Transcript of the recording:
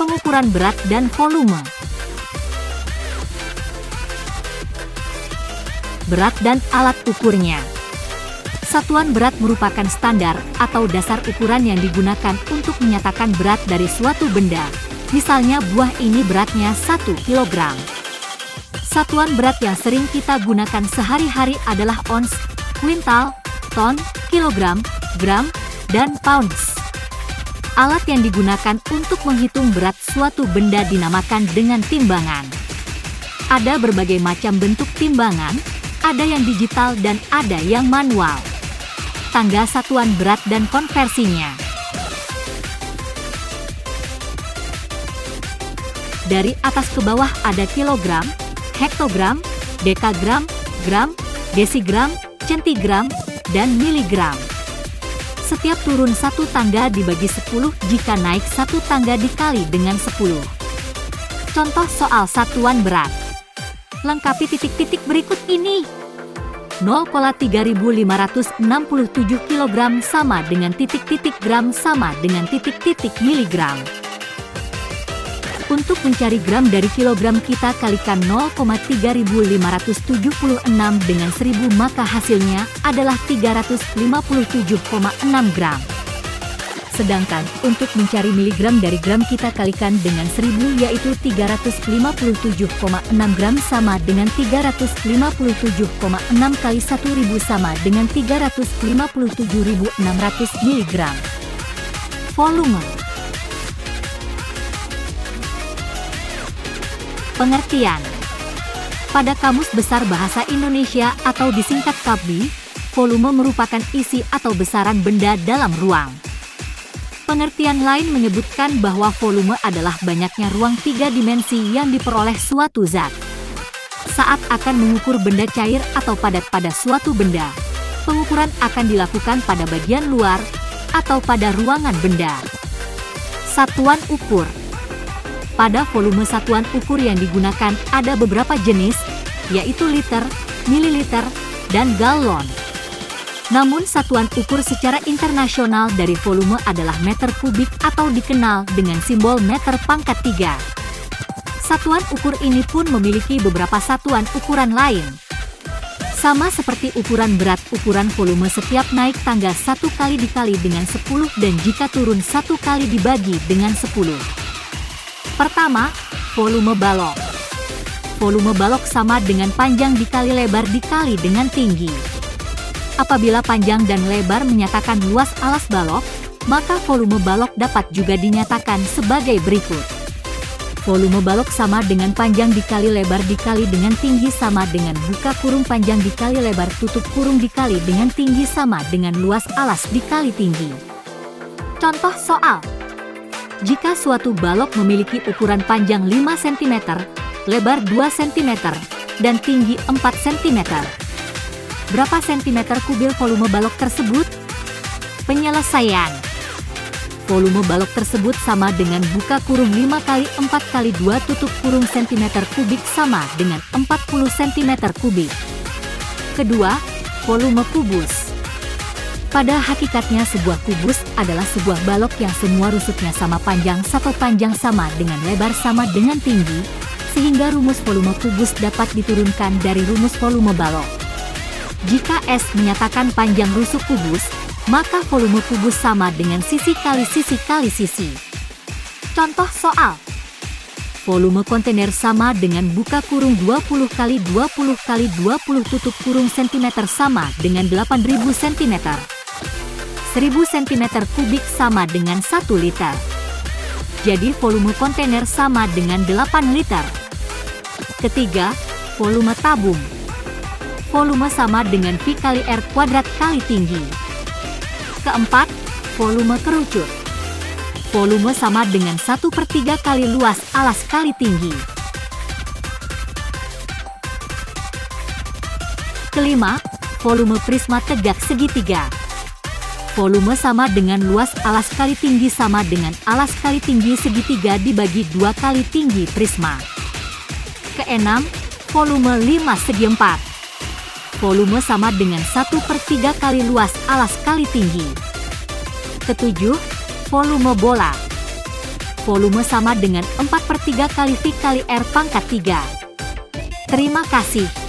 Pengukuran berat dan volume. Berat dan alat ukurnya. Satuan berat merupakan standar atau dasar ukuran yang digunakan untuk menyatakan berat dari suatu benda. Misalnya buah ini beratnya 1 kg. Satuan berat yang sering kita gunakan sehari-hari adalah ons, kuintal, ton, kilogram, gram, dan pounds. Alat yang digunakan untuk menghitung berat suatu benda dinamakan dengan timbangan. Ada berbagai macam bentuk timbangan, ada yang digital dan ada yang manual. Tangga satuan berat dan konversinya. Dari atas ke bawah ada kilogram, hektogram, dekagram, gram, desigram, centigram, dan miligram. Setiap turun satu tangga dibagi 10 jika naik satu tangga dikali dengan 10. Contoh soal satuan berat. Lengkapi titik-titik berikut ini. 0,3567 kg sama dengan titik-titik gram sama dengan titik-titik miligram. Untuk mencari gram dari kilogram kita kalikan 0,3576 dengan 1000 maka hasilnya adalah 357,6 gram. Sedangkan untuk mencari miligram dari gram kita kalikan dengan 1000 yaitu 357,6 gram sama dengan 357,6 kali 1000 sama dengan 357.600 miligram. Volume. Pengertian. Pada Kamus Besar Bahasa Indonesia atau disingkat KABBI, volume merupakan isi atau besaran benda dalam ruang. Pengertian lain menyebutkan bahwa volume adalah banyaknya ruang 3 dimensi yang diperoleh suatu zat. Saat akan mengukur benda cair atau padat pada suatu benda, pengukuran akan dilakukan pada bagian luar atau pada ruangan benda. Satuan ukur. Pada volume satuan ukur yang digunakan ada beberapa jenis, yaitu liter, mililiter, dan galon. Namun satuan ukur secara internasional dari volume adalah meter kubik atau dikenal dengan simbol meter pangkat 3. Satuan ukur ini pun memiliki beberapa satuan ukuran lain. Sama seperti ukuran berat, ukuran volume setiap naik tangga 1 kali dikali dengan 10 dan jika turun 1 kali dibagi dengan 10. Pertama, volume balok. Volume balok sama dengan panjang dikali lebar dikali dengan tinggi. Apabila panjang dan lebar menyatakan luas alas balok, maka volume balok dapat juga dinyatakan sebagai berikut. Volume balok sama dengan panjang dikali lebar dikali dengan tinggi sama dengan buka kurung panjang dikali lebar tutup kurung dikali dengan tinggi sama dengan luas alas dikali tinggi. Contoh soal. Jika suatu balok memiliki ukuran panjang 5 cm, lebar 2 cm, dan tinggi 4 cm. Berapa sentimeter kubil volume balok tersebut? Penyelesaian. Volume balok tersebut sama dengan buka kurung 5 kali 4 kali 2 tutup kurung centimeter kubik sama dengan 40 cm kubik. Kedua, volume kubus. Pada hakikatnya sebuah kubus adalah sebuah balok yang semua rusuknya sama panjang atau panjang sama dengan lebar sama dengan tinggi, sehingga rumus volume kubus dapat diturunkan dari rumus volume balok. Jika S menyatakan panjang rusuk kubus, maka volume kubus sama dengan sisi kali sisi kali sisi. Contoh soal. Volume kontainer sama dengan buka kurung 20 kali 20 kali 20 tutup kurung cm sama dengan 8000 cm. 1000 cm kubik sama dengan 1 liter. Jadi volume kontainer sama dengan 8 liter. Ketiga, volume tabung. Volume sama dengan V kali R kuadrat kali tinggi. Keempat, volume kerucut. Volume sama dengan 1/3 kali luas alas kali tinggi. Kelima, volume prisma tegak segitiga. Volume sama dengan luas alas kali tinggi sama dengan alas kali tinggi segitiga dibagi 2 kali tinggi prisma. Keenam, volume 5 segi 4. Volume sama dengan 1/3 kali luas alas kali tinggi. Ketujuh, volume bola. volume sama dengan 4/3 kali V kali R pangkat 3. Terima kasih.